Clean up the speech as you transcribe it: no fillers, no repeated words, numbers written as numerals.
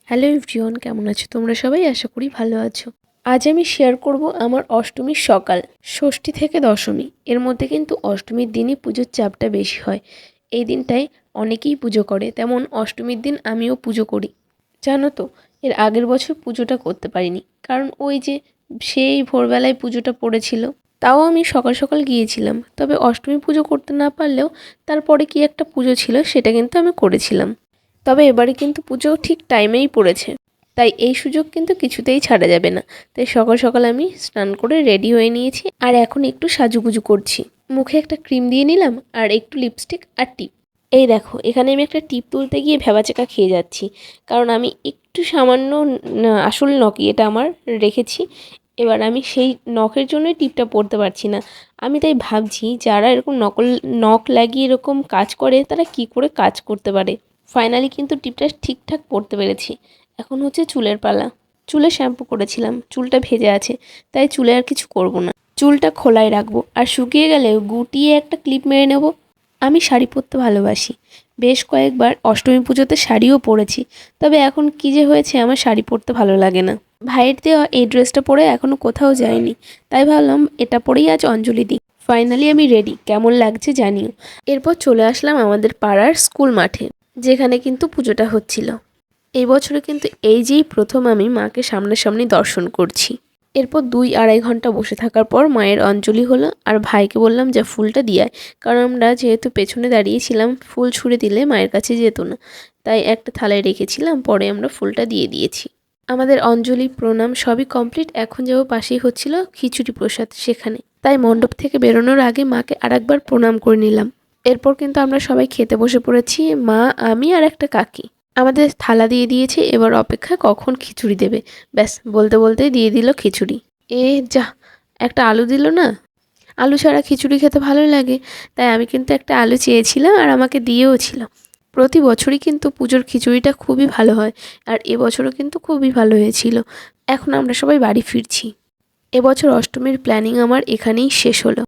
Hello everyone, কেমন আছো তোমরা সবাই? আশা করি ভালো আছো। আজ আমি শেয়ার করব আমার অষ্টমীর সকাল। ষষ্ঠী থেকে দশমী এর মধ্যে কিন্তু অষ্টমীর দিনই পুজোর চাপটা বেশি হয়। এই দিনটায় অনেকেই পুজো করে, তেমন অষ্টমীর দিন আমিও পুজো করি। জানো তো, এর আগের বছর পুজোটা করতে পারিনি, কারণ ওই যে সেই ভোরবেলায় পুজোটা পড়েছিল। তাও আমি সকাল সকাল গিয়েছিলাম, তবে অষ্টমী পুজো করতে না পারলেও তারপরে কি একটা পুজো ছিল সেটা কিন্তু আমি করেছিলাম। তবে এবারে কিন্তু পুজো ঠিক টাইমেই পড়েছে, তাই এই সুযোগ কিন্তু কিছুতেই ছাড়া যাবে না। তাই সকাল সকাল আমি স্নান করে রেডি হয়ে নিয়েছি, আর এখন একটু সাজুগুজু করছি। মুখে একটা ক্রিম দিয়ে নিলাম, আর একটু লিপস্টিক আর টিপ। এই দেখো, এখানে আমি একটা টিপ তুলতে গিয়ে ভ্যাবাচ্যাকা খেয়ে যাচ্ছি, কারণ আমি একটু সামান্য আসল নখই এটা আমার রেখেছি। এবার আমি সেই নখের জন্যই টিপটা পরতে পারছি না। আমি তাই ভাবছি, যারা এরকম নখ লাগিয়ে এরকম কাজ করে তারা কি করে কাজ করতে পারে। ফাইনালি কিন্তু টিপটা ঠিকঠাক পরতে পেরেছি। এখন হচ্ছে চুলের পালা। চুলে শ্যাম্পু করেছিলাম, চুলটা ভেজে আছে, তাই চুলে আর কিছু করব না। চুলটা খোলায় রাখবো, আর শুকিয়ে গেলে গুটিয়ে একটা ক্লিপ মেরে নেব। আমি শাড়ি পরতে ভালোবাসি, বেশ কয়েকবার অষ্টমী পুজোতে শাড়িও পরেছি। তবে এখন কী যে হয়েছে, আমার শাড়ি পরতে ভালো লাগে না। ভাইয়ের দেওয়া এই ড্রেসটা পরে এখনও কোথাও যায়নি, তাই ভাবলাম এটা পরেই আজ অঞ্জলি দিই। ফাইনালি আমি রেডি, কেমন লাগছে জানিও। এরপর চলে আসলাম আমাদের পাড়ার স্কুল মাঠে, যেখানে কিন্তু পুজোটা হচ্ছিল। এই বছরে কিন্তু এই যেই প্রথম আমি মাকে সামনাসামনি দর্শন করছি। এরপর 2-2.5 ঘন্টা বসে থাকার পর মায়ের অঞ্জলি হলো, আর ভাইকে বললাম যে ফুলটা দিয়ে, কারণ আমরা যেহেতু পেছনে দাঁড়িয়েছিলাম, ফুল ছুঁড়ে দিলে মায়ের কাছে যেত না, তাই একটা থালায় রেখেছিলাম, পরে আমরা ফুলটা দিয়ে দিয়েছি। আমাদের অঞ্জলি প্রণাম সবই কমপ্লিট। এখন যাবো, পাশেই হচ্ছিল খিচুড়ি প্রসাদ, সেখানে। তাই মণ্ডপ থেকে বেরোনোর আগে মাকে আরেকবার প্রণাম করে নিলাম। এরপর কিন্তু আমরা সবাই খেতে বসে পড়েছি, মা, আমি আর একটা কাকি। আমাদের থালা দিয়ে দিয়েছে, এবার অপেক্ষা কখন খিচুড়ি দেবে। ব্যাস, বলতে বলতেই দিয়ে দিল খিচুড়ি। যা, একটা আলু দিল না। আলু ছাড়া খিচুড়ি খেতে ভালো লাগে, তাই আমি কিন্তু একটা আলু চেয়েছিলাম, আর আমাকে দিয়েও ছিল। প্রতি বছরই কিন্তু পুজোর খিচুড়িটা খুবই ভালো হয়, আর এবছরও কিন্তু খুবই ভালো হয়েছিল। এখন আমরা সবাই বাড়ি ফিরছি। এবছর অষ্টমীর প্ল্যানিং আমার এখানেই শেষ হলো।